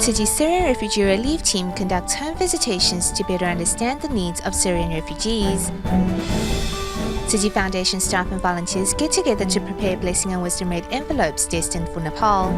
Tzu Chi Syrian refugee relief team conducts home visitations to better understand the needs of Syrian refugees. Tzu Chi Foundation staff and volunteers get together to prepare blessing and wisdom red envelopes destined for Nepal.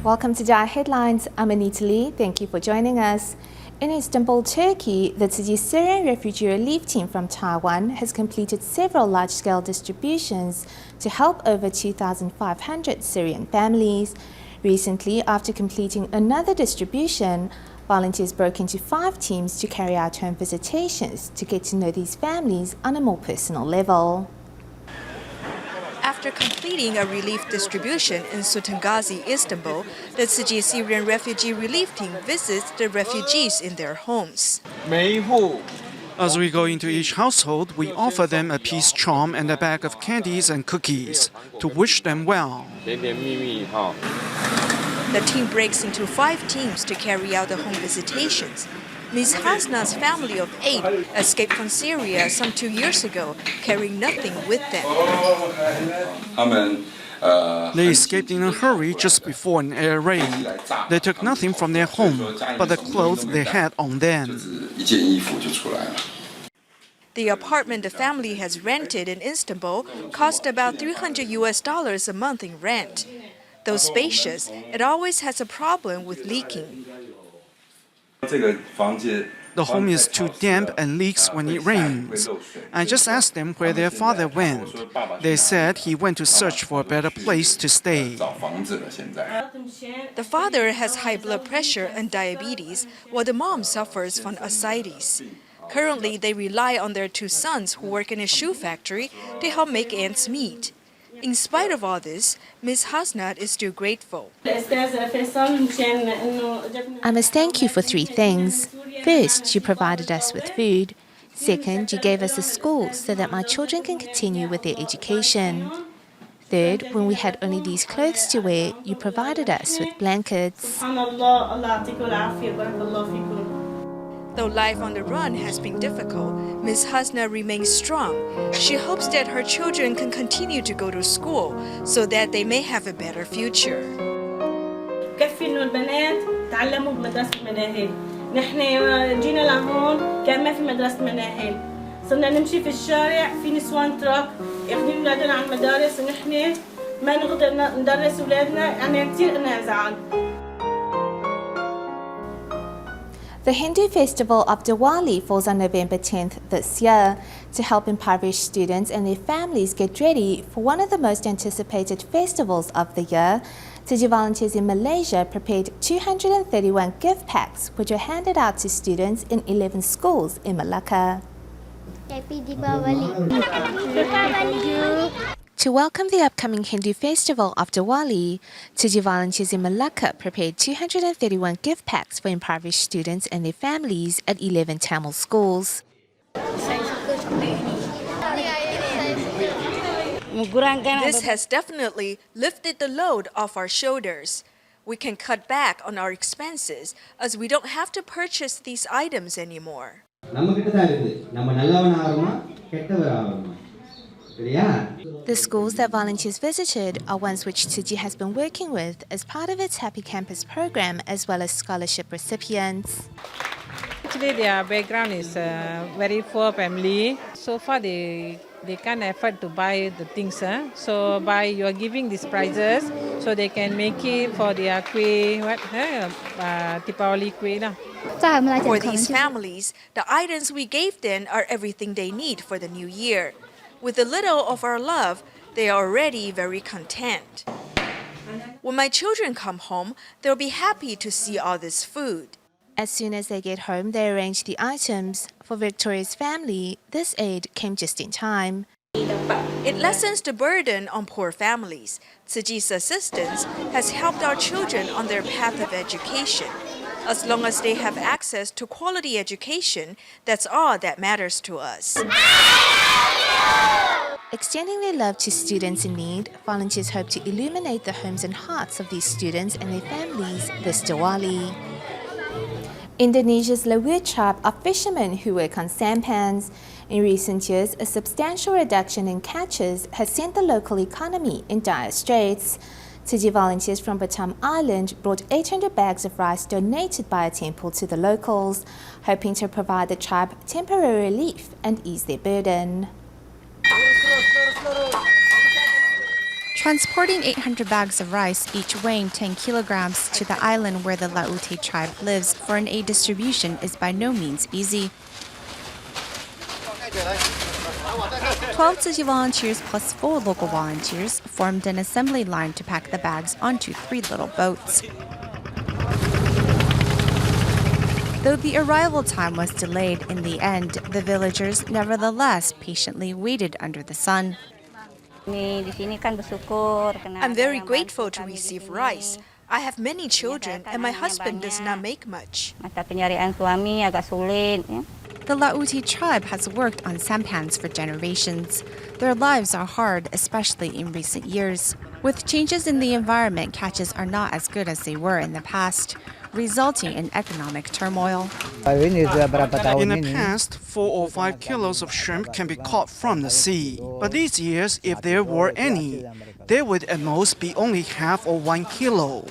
Welcome to DaAi Headlines. I'm Anita Lee. Thank you for joining us. In Istanbul, Turkey, the Tzu Chi Syrian refugee relief team from Taiwan has completed several large-scale distributions to help over 2,500 Syrian families. Recently, after completing another distribution, volunteers broke into 5 teams to carry out home visitations to get to know these families on a more personal level. After completing a relief distribution in Sultan Gazi, Istanbul, the Tzu Chi Syrian refugee relief team visits the refugees in their homes. As we go into each household, we offer them a peace charm and a bag of candies and cookies to wish them well. The team breaks into 5 teams to carry out the home visitations. Ms. Hasna's family of 8 escaped from Syria some 2 years ago, carrying nothing with them. They escaped in a hurry just before an air raid. They took nothing from their home but the clothes they had on them. The apartment the family has rented in Istanbul cost about $300 a month in rent. Though spacious, it always has a problem with leaking. The home is too damp and leaks when it rains. I just asked them where their father went. They said he went to search for a better place to stay. The father has high blood pressure and diabetes, while the mom suffers from ascites. Currently, they rely on their 2 sons who work in a shoe factory to help make ends meet. In spite of all this, Ms. Hasnat is still grateful. I must thank you for 3 things. First, you provided us with food. Second, you gave us a school so that my children can continue with their education. Third, when we had only these clothes to wear, you provided us with blankets. Though life on the run has been difficult, Ms. Hasna remains strong. She hopes that her children can continue to go to school so that they may have a better future. نحن جينا لهون كان ما في مدرسة مناهل صرنا نمشي في الشارع في نسوان تراك ياخذون اولادنا على المدارس ونحن ما نقدر ندرس اولادنا يعني كثير لنا زعل. The Hindu festival of Diwali falls on November 10th this year to help impoverished students and their families get ready for one of the most anticipated festivals of the year. Tzu Chi volunteers in Malaysia prepared 231 gift packs which were handed out to students in 11 schools in Malacca. Happy Diwali! To welcome the upcoming Hindu festival of Diwali, Tzu Chi volunteers in Malacca prepared 231 gift packs for impoverished students and their families at 11 Tamil schools. This has definitely lifted the load off our shoulders. We can cut back on our expenses as we don't have to purchase these items anymore. The schools that volunteers visited are ones which Tzu Chi has been working with as part of its Happy Campus program as well as scholarship recipients. Actually, their background is very poor family. So far, they can't afford to buy the things. So by you are giving these prizes, so they can make it for their kueh, Deepavali kueh. For these families, the items we gave them are everything they need for the new year. With a little of our love, they are already very content. When my children come home, they'll be happy to see all this food. As soon as they get home, they arrange the items. For Victoria's family, this aid came just in time. It lessens the burden on poor families. Tzu Chi's assistance has helped our children on their path of education. As long as they have access to quality education, that's all that matters to us. Extending their love to students in need, volunteers hope to illuminate the homes and hearts of these students and their families this Diwali. Indonesia's Lawu tribe are fishermen who work on sampans. In recent years, a substantial reduction in catches has sent the local economy in dire straits. Tzu Chi volunteers from Batam Island brought 800 bags of rice donated by a temple to the locals, hoping to provide the tribe temporary relief and ease their burden. Transporting 800 bags of rice, each weighing 10 kilograms, to the island where the Laute tribe lives for an aid distribution is by no means easy. 12 Tzu Chi volunteers plus 4 local volunteers formed an assembly line to pack the bags onto 3 little boats. Though the arrival time was delayed, in the end, the villagers nevertheless patiently waited under the sun. I'm very grateful to receive rice. I have many children and my husband does not make much. The Laute tribe has worked on sampans for generations. Their lives are hard, especially in recent years. With changes in the environment, catches are not as good as they were in the past, resulting in economic turmoil. In the past, 4 or 5 kilos of shrimp can be caught from the sea. But these years, if there were any, there would at most be only half or 1 kilo.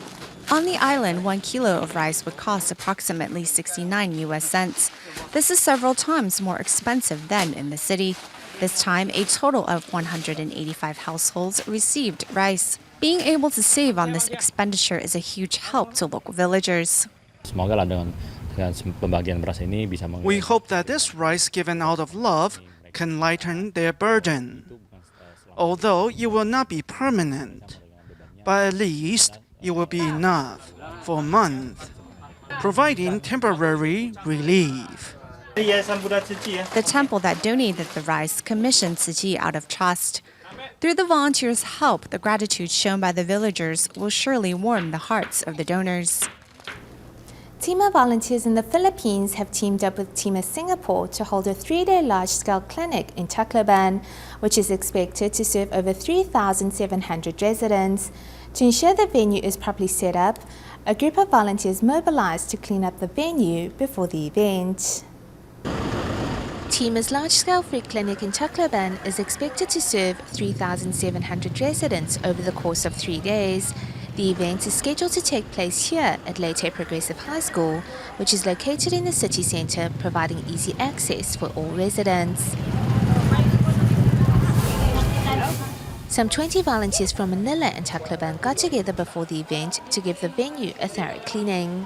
On the island, 1 kilo of rice would cost approximately 69 US cents. This is several times more expensive than in the city. This time, a total of 185 households received rice. Being able to save on this expenditure is a huge help to local villagers. We hope that this rice given out of love can lighten their burden. Although it will not be permanent, but at least it will be enough for a month, providing temporary relief. The temple that donated the rice commissioned Tzu Chi out of trust. Through the volunteers' help, the gratitude shown by the villagers will surely warm the hearts of the donors. Tima volunteers in the Philippines have teamed up with Tima Singapore to hold a 3-day large-scale clinic in Tacloban, which is expected to serve over 3,700 residents. To ensure the venue is properly set up, a group of volunteers mobilized to clean up the venue before the event. Tima's large-scale free clinic in Tacloban is expected to serve 3,700 residents over the course of 3 days. The event is scheduled to take place here at Leyte Progressive High School, which is located in the city centre, providing easy access for all residents. Some 20 volunteers from Manila and Tacloban got together before the event to give the venue a thorough cleaning.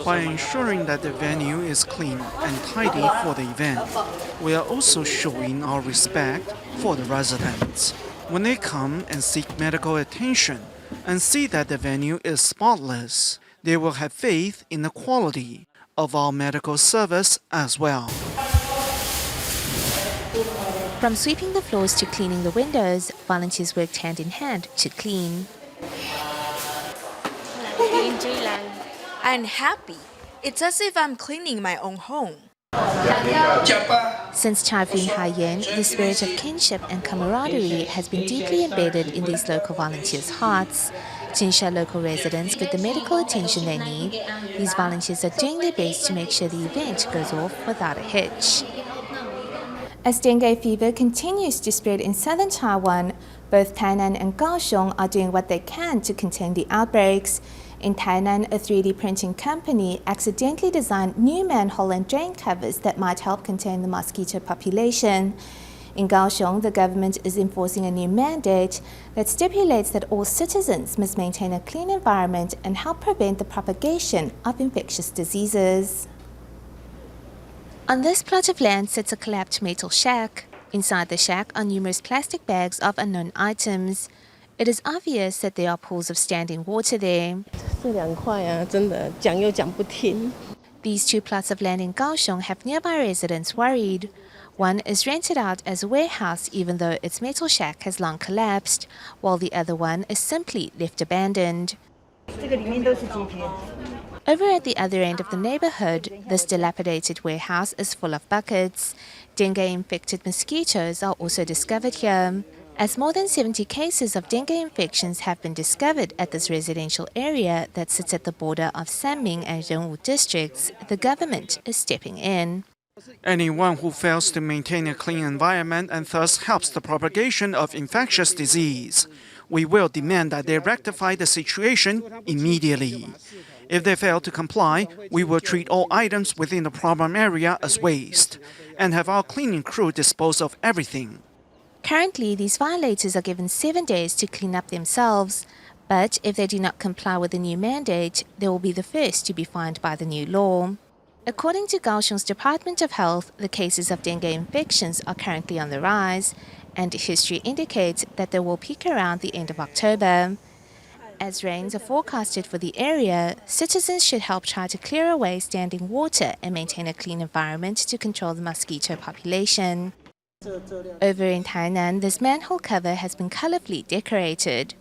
By ensuring that the venue is clean and tidy for the event, we are also showing our respect for the residents. When they come and seek medical attention and see that the venue is spotless, they will have faith in the quality of our medical service as well. From sweeping the floors to cleaning the windows, volunteers worked hand in hand to clean. I'm happy. It's as if I'm cleaning my own home. Since Typhoon Haiyan, the spirit of kinship and camaraderie has been deeply embedded in these local volunteers' hearts. To ensure local residents get the medical attention they need, these volunteers are doing their best to make sure the event goes off without a hitch. As dengue fever continues to spread in southern Taiwan, both Tainan and Kaohsiung are doing what they can to contain the outbreaks. In Tainan, a 3D printing company accidentally designed new manhole and drain covers that might help contain the mosquito population. In Kaohsiung, the government is enforcing a new mandate that stipulates that all citizens must maintain a clean environment and help prevent the propagation of infectious diseases. On this plot of land sits a collapsed metal shack. Inside the shack are numerous plastic bags of unknown items. It is obvious that there are pools of standing water there. These 2 plots of land in Kaohsiung have nearby residents worried. One is rented out as a warehouse even though its metal shack has long collapsed, while the other one is simply left abandoned. Over at the other end of the neighborhood, this dilapidated warehouse is full of buckets. Dengue-infected mosquitoes are also discovered here. As more than 70 cases of dengue infections have been discovered at this residential area that sits at the border of Sanming and Renwu districts, the government is stepping in. Anyone who fails to maintain a clean environment and thus helps the propagation of infectious disease, we will demand that they rectify the situation immediately. If they fail to comply, we will treat all items within the problem area as waste and have our cleaning crew dispose of everything. Currently, these violators are given 7 days to clean up themselves, but if they do not comply with the new mandate, they will be the first to be fined by the new law. According to Kaohsiung's Department of Health, the cases of dengue infections are currently on the rise, and history indicates that they will peak around the end of October. As rains are forecasted for the area, citizens should help try to clear away standing water and maintain a clean environment to control the mosquito population. Over in Tainan, this manhole cover has been colorfully decorated.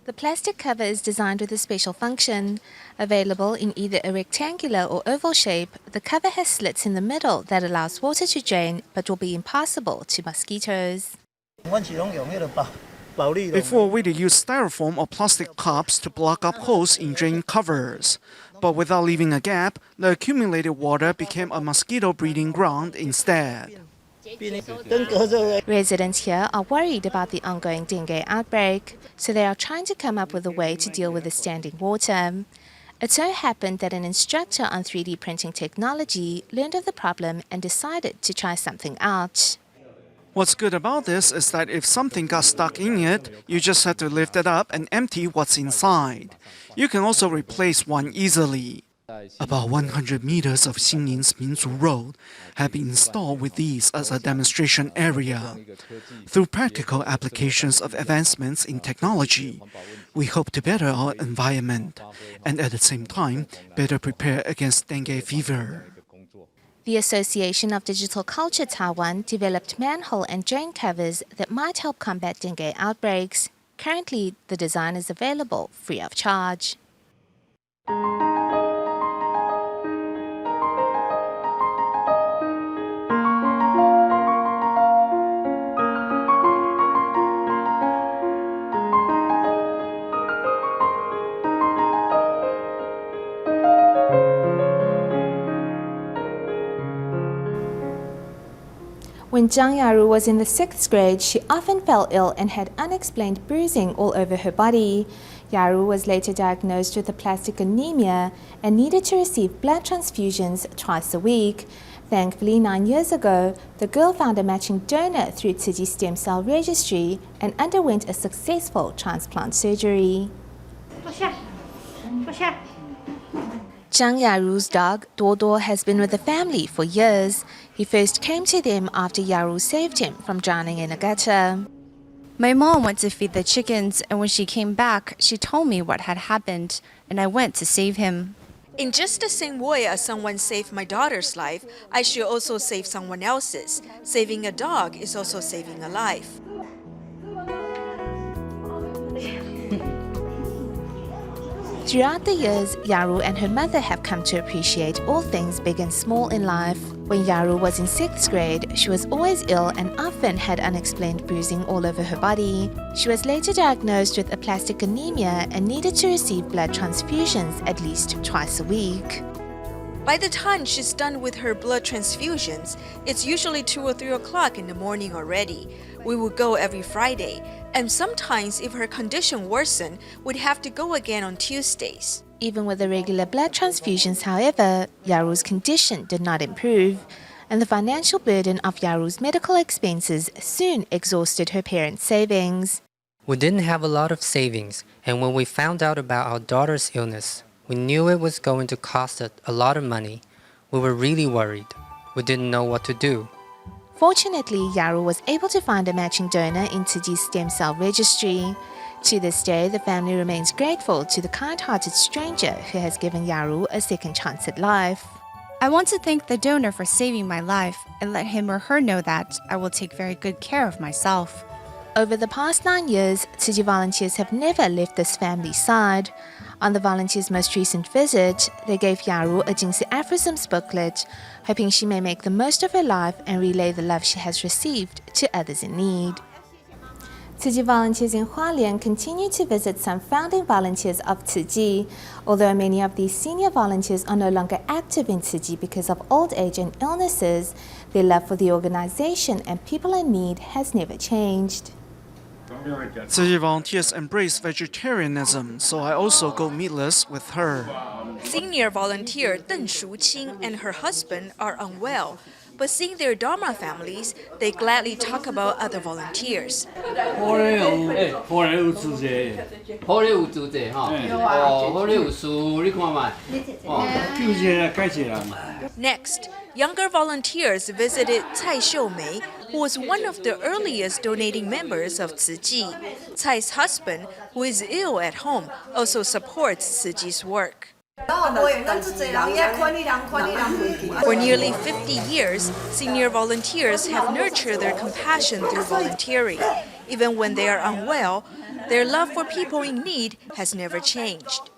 The plastic cover is designed with a special function. Available in either a rectangular or oval shape, the cover has slits in the middle that allows water to drain but will be impassable to mosquitoes. Before, we'd use styrofoam or plastic cups to block up holes in drain covers. But without leaving a gap, the accumulated water became a mosquito breeding ground instead. Residents here are worried about the ongoing dengue outbreak, so they are trying to come up with a way to deal with the standing water. It so happened that an instructor on 3D printing technology learned of the problem and decided to try something out. What's good about this is that if something got stuck in it, you just have to lift it up and empty what's inside. You can also replace one easily. About 100 meters of Xinning's Minzu Road have been installed with these as a demonstration area. Through practical applications of advancements in technology, we hope to better our environment and at the same time better prepare against dengue fever. The Association of Digital Culture Taiwan developed manhole and drain covers that might help combat dengue outbreaks. Currently, the design is available free of charge. When Zhang Yaru was in the 6th grade, she often fell ill and had unexplained bruising all over her body. Yaru was later diagnosed with aplastic anemia and needed to receive blood transfusions twice a week. Thankfully, 9 years ago, the girl found a matching donor through Tzu Chi stem cell registry and underwent a successful transplant surgery. Zhang Yaru's dog, Dodo, has been with the family for years. He first came to them after Yaru saved him from drowning in a gutter. My mom went to feed the chickens, and when she came back, she told me what had happened, and I went to save him. In just the same way as someone saved my daughter's life, I should also save someone else's. Saving a dog is also saving a life. Throughout the years, Yaru and her mother have come to appreciate all things big and small in life. When Yaru was in 6th grade, she was always ill and often had unexplained bruising all over her body. She was later diagnosed with aplastic anemia and needed to receive blood transfusions at least twice a week. By the time she's done with her blood transfusions, it's usually 2 or 3 o'clock in the morning already. We would go every Friday, and sometimes if her condition worsened, we'd have to go again on Tuesdays. Even with the regular blood transfusions, however, Yaru's condition did not improve, and the financial burden of Yaru's medical expenses soon exhausted her parents' savings. We didn't have a lot of savings, and when we found out about our daughter's illness, we knew it was going to cost us a lot of money. We were really worried. We didn't know what to do. Fortunately, Yaru was able to find a matching donor in Tzu Chi's stem cell registry. To this day, the family remains grateful to the kind-hearted stranger who has given Yaru a second chance at life. I want to thank the donor for saving my life and let him or her know that I will take very good care of myself. Over the past 9 years, Tzu Chi volunteers have never left this family's side. On the volunteers' most recent visit, they gave Yaru a Jingsi aphorisms booklet, hoping she may make the most of her life and relay the love she has received to others in need. Tzu Chi volunteers in Hualien continue to visit some founding volunteers of Tzu Chi. Although many of these senior volunteers are no longer active in Tzu Chi because of old age and illnesses, their love for the organization and people in need has never changed. Tzu Chi volunteers embrace vegetarianism, so I also go meatless with her. Senior volunteer Deng Shuqing and her husband are unwell, but seeing their Dharma families, they gladly talk about other volunteers. Next, younger volunteers visited Cai Xiumei, who was one of the earliest donating members of Tzu Chi. Cai's husband, who is ill at home, also supports Tzu Chi's work. For nearly 50 years, senior volunteers have nurtured their compassion through volunteering. Even when they are unwell, their love for people in need has never changed.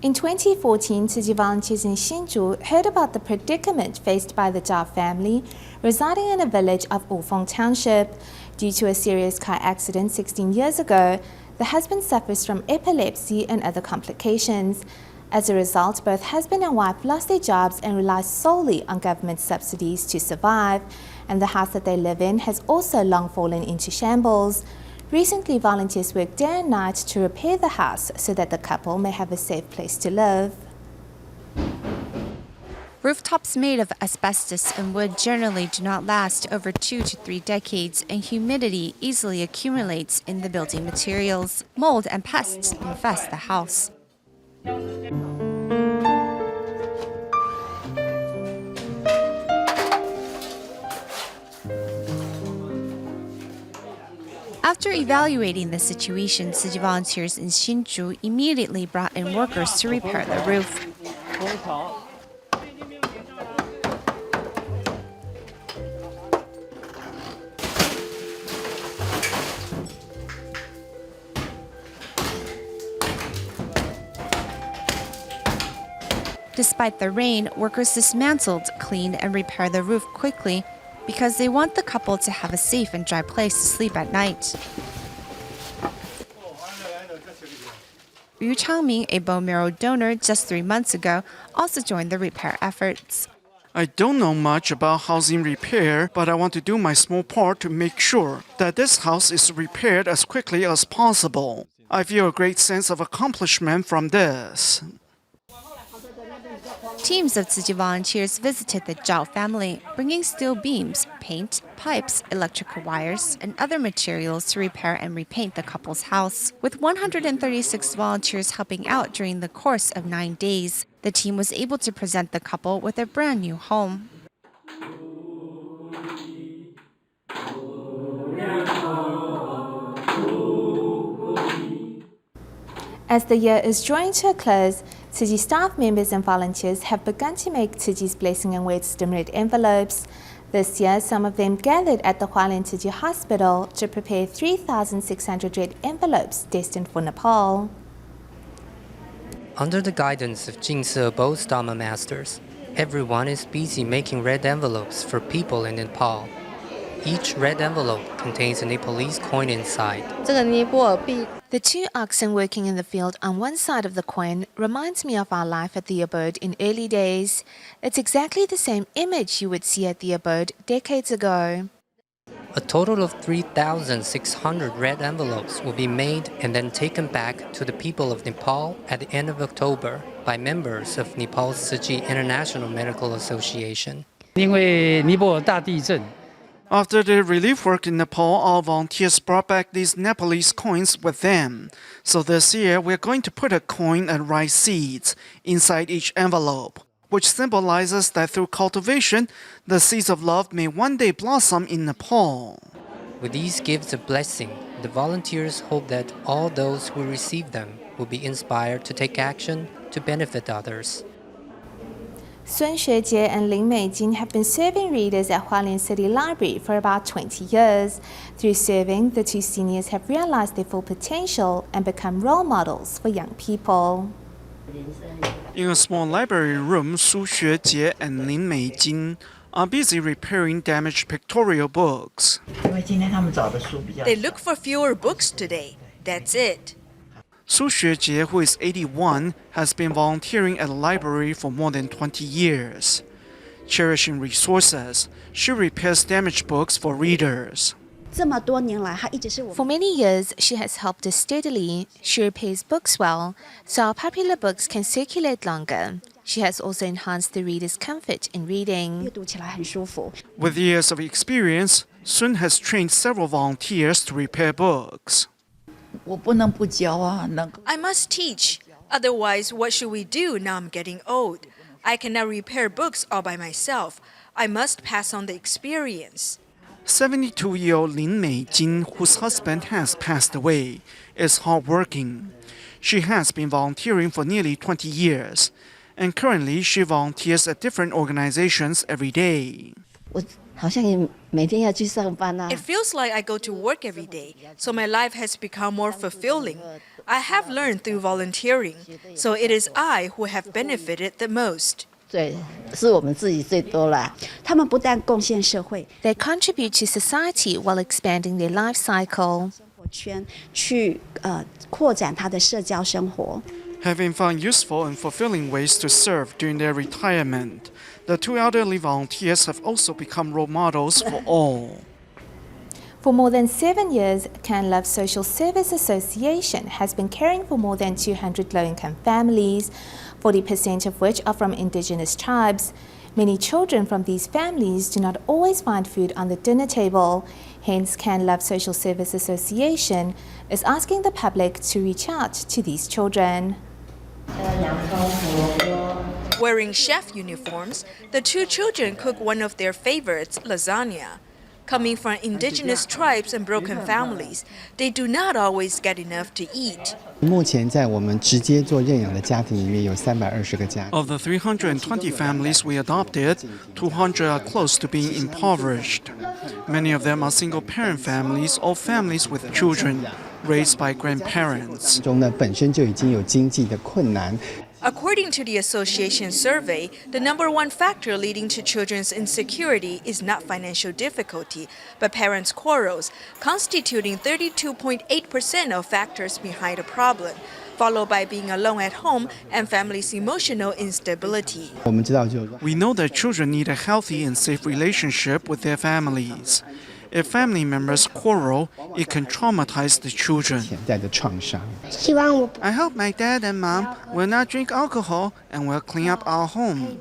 In 2014, Tzu Chi volunteers in Hsinchu heard about the predicament faced by the Zhao family residing in a village of Wufeng Township. Due to a serious car accident 16 years ago, the husband suffers from epilepsy and other complications. As a result, both husband and wife lost their jobs and rely solely on government subsidies to survive, and the house that they live in has also long fallen into shambles. Recently, volunteers worked day and night to repair the house so that the couple may have a safe place to live. Rooftops made of asbestos and wood generally do not last over 2 to 3 decades, and humidity easily accumulates in the building materials. Mold and pests infest the house. After evaluating the situation, Tzu Chi volunteers in Hsinchu immediately brought in workers to repair the roof. Despite the rain, workers dismantled, cleaned, and repaired the roof quickly because they want the couple to have a safe and dry place to sleep at night. Yu Changming, a bone marrow donor just 3 months ago, also joined the repair efforts. I don't know much about housing repair, but I want to do my small part to make sure that this house is repaired as quickly as possible. I feel a great sense of accomplishment from this. Teams of Tzu Chi volunteers visited the Zhao family, bringing steel beams, paint, pipes, electrical wires, and other materials to repair and repaint the couple's house. With 136 volunteers helping out during the course of 9 days, the team was able to present the couple with a brand new home. As the year is drawing to a close, Tzu Chi staff members and volunteers have begun to make Tzu Chi's blessing and wisdom red envelopes. This year, some of them gathered at the Hualien Tzu Chi Hospital to prepare 3,600 red envelopes destined for Nepal. Under the guidance of Jingse both Dharma masters, everyone is busy making red envelopes for people in Nepal. Each red envelope contains a Nepalese coin inside. The 2 oxen working in the field on one side of the coin reminds me of our life at the abode in early days. It's exactly the same image you would see at the abode decades ago. A total of 3,600 red envelopes will be made and then taken back to the people of Nepal at the end of October by members of Nepal's Tzu Chi International Medical Association. 因为尼泊尔大地震。 After the relief work in Nepal, our volunteers brought back these Nepalese coins with them. So this year, we're going to put a coin and rice seeds inside each envelope, which symbolizes that through cultivation, the seeds of love may one day blossom in Nepal. With these gifts of blessing, the volunteers hope that all those who receive them will be inspired to take action to benefit others. Sun Xuejie and Lin Meijin have been serving readers at Hualien City Library for about 20 years. Through serving, the 2 seniors have realized their full potential and become role models for young people. In a small library room, Su Xuejie and Lin Meijin are busy repairing damaged pictorial books. They look for fewer books today. That's it. Su Xuejie, who is 81, has been volunteering at a library for more than 20 years. Cherishing resources, she repairs damaged books for readers. For many years, she has helped us steadily. She repairs books well, so our popular books can circulate longer. She has also enhanced the reader's comfort in reading. With years of experience, Sun has trained several volunteers to repair books. I must teach. Otherwise, what should we do now I'm getting old? I cannot repair books all by myself. I must pass on the experience. 72-year-old Lin Meijin, whose husband has passed away, is hardworking. She has been volunteering for nearly 20 years, and currently she volunteers at different organizations every day. It feels like I go to work every day, so my life has become more fulfilling. I have learned through volunteering, so it is I who have benefited the most. They contribute to society while expanding their life cycle. Having found useful and fulfilling ways to serve during their retirement, the two elderly volunteers have also become role models for all. For more than 7 years, Can Love Social Service Association has been caring for more than 200 low-income families, 40% of which are from indigenous tribes. Many children from these families do not always find food on the dinner table. Hence, Can Love Social Service Association is asking the public to reach out to these children. Wearing chef uniforms, the two children cook one of their favorites, lasagna. Coming from indigenous tribes and broken families, they do not always get enough to eat. Of the 320 families we adopted, 200 are close to being impoverished. Many of them are single-parent families or families with children raised by grandparents. According to the association survey, the number one factor leading to children's insecurity is not financial difficulty, but parents' quarrels, constituting 32.8% of factors behind a problem, followed by being alone at home and families' emotional instability. We know that children need a healthy and safe relationship with their families. If family members quarrel, it can traumatize the children. I hope my dad and mom will not drink alcohol and will clean up our home.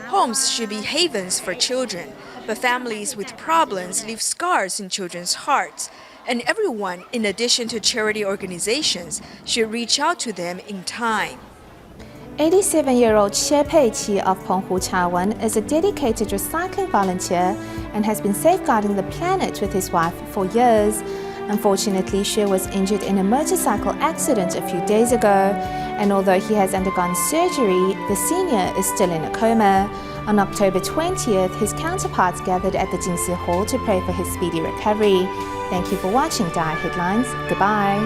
Homes should be havens for children, but families with problems leave scars in children's hearts. And everyone, in addition to charity organizations, should reach out to them in time. 87-year-old Xie Peiqi of澎湖, Taiwan is a dedicated recycling volunteer and has been safeguarding the planet with his wife for years. Unfortunately, Xie was injured in a motorcycle accident a few days ago, and although he has undergone surgery, the senior is still in a coma. On October 20th, his counterparts gathered at the Jingsi Hall to pray for his speedy recovery. Thank you for watching DaAi Headlines. Goodbye.